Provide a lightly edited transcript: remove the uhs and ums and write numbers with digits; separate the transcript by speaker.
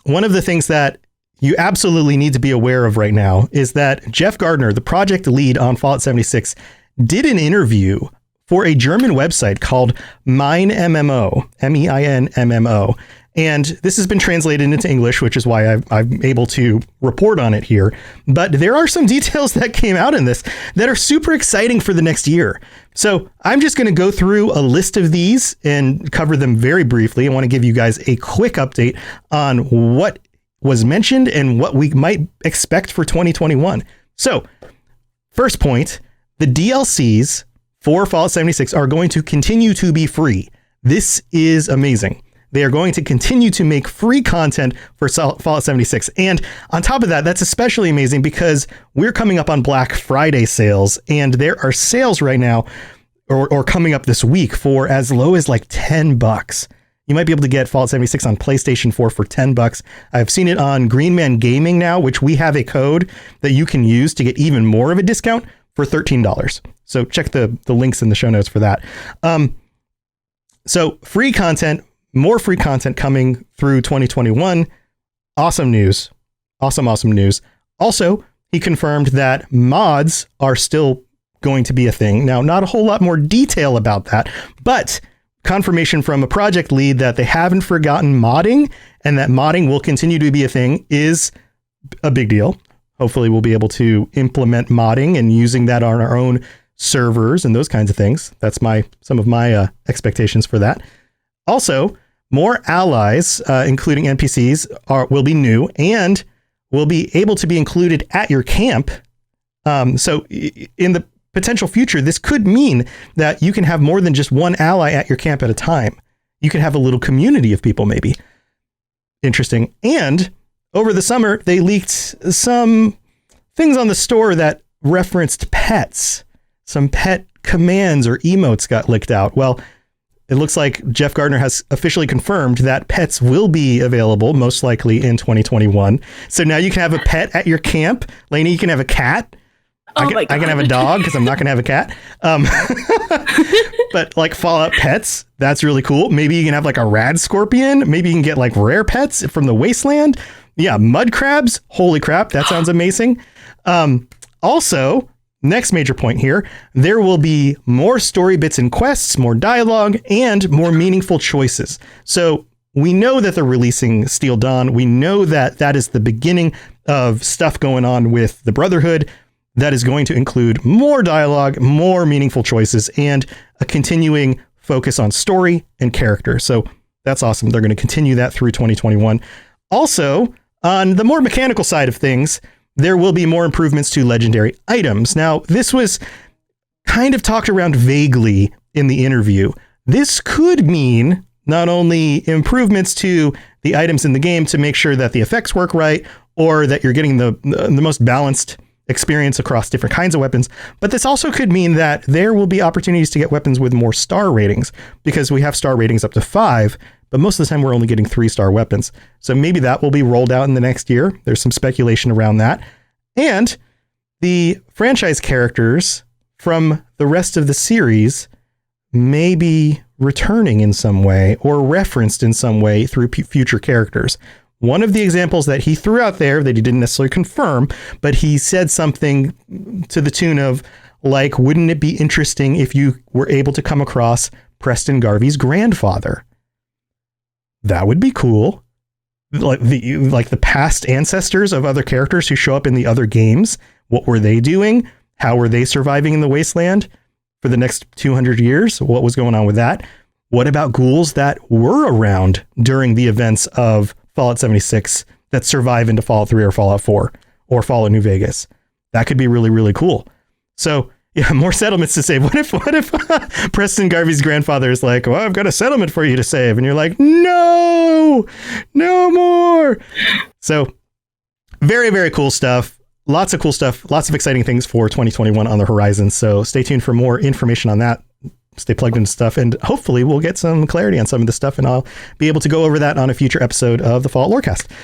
Speaker 1: one of the things that you absolutely need to be aware of right now is that Jeff Gardner, the project lead on Fallout 76, did an interview for a German website called MeinMMO, MeinMMO. And this has been translated into English, which is why I'm able to report on it here. But there are some details that came out in this that are super exciting for the next year. So I'm just going to go through a list of these and cover them very briefly. I want to give you guys a quick update on what was mentioned and what we might expect for 2021. So first point, the DLCs for Fallout 76 are going to continue to be free. This is amazing. They are going to continue to make free content for Fallout 76. And on top of that, that's especially amazing because we're coming up on Black Friday sales, and there are sales right now or coming up this week for as low as like $10. You might be able to get Fallout 76 on PlayStation 4 for $10. I've seen it on Green Man Gaming now, which we have a code that you can use to get even more of a discount for $13. So check the links in the show notes for that. So free content, more free content coming through 2021. Awesome news. Awesome news. Also, he confirmed that mods are still going to be a thing. Now, not a whole lot more detail about that, but confirmation from a project lead that they haven't forgotten modding and that modding will continue to be a thing is a big deal. Hopefully we'll be able to implement modding and using that on our own servers and those kinds of things. That's some of my expectations for that. Also, more allies, including NPCs, will be new and will be able to be included at your camp. So in the potential future, this could mean that you can have more than just one ally at your camp at a time. You could have a little community of people, maybe. Interesting. And over the summer, they leaked some things on the store that referenced pets. Some pet commands or emotes got leaked out. Well, it looks like Jeff Gardner has officially confirmed that pets will be available, most likely in 2021. So now you can have a pet at your camp. Lainey, you can have a cat. I can have a dog because I'm not going to have a cat. But like Fallout pets, that's really cool. Maybe you can have like a rad scorpion. Maybe you can get like rare pets from the wasteland. Yeah, mud crabs. Holy crap, that sounds amazing. Also, next major point here, there will be more story bits and quests, more dialogue, and more meaningful choices. So we know that they're releasing Steel Dawn. We know that that is the beginning of stuff going on with the Brotherhood that is going to include more dialogue, more meaningful choices, and a continuing focus on story and character. So that's awesome. They're going to continue that through 2021. Also, on the more mechanical side of things, there will be more improvements to legendary items. Now, this was kind of talked around vaguely in the interview. This could mean not only improvements to the items in the game to make sure that the effects work right, or that you're getting the most balanced experience across different kinds of weapons, but this also could mean that there will be opportunities to get weapons with more star ratings, because we have star ratings up to 5, but most of the time we're only getting 3-star weapons. So maybe that will be rolled out in the next year. There's some speculation around that. And the franchise characters from the rest of the series may be returning in some way or referenced in some way through future characters. One of the examples that he threw out there that he didn't necessarily confirm, but he said something to the tune of, like, wouldn't it be interesting if you were able to come across Preston Garvey's grandfather? That would be cool. Like the past ancestors of other characters who show up in the other games. What were they doing? How were they surviving in the wasteland for the next 200 years? What was going on with that? What about ghouls that were around during the events of Fallout 76 that survive into Fallout 3 or Fallout 4 or Fallout New Vegas? That could be really, really cool. So yeah, more settlements to save. What if Preston Garvey's grandfather is like, well, I've got a settlement for you to save. And you're like, no more. So very, very cool stuff. Lots of cool stuff. Lots of exciting things for 2021 on the horizon. So stay tuned for more information on that. Stay plugged into stuff, and hopefully we'll get some clarity on some of this stuff, and I'll be able to go over that on a future episode of the Fallout Lorecast.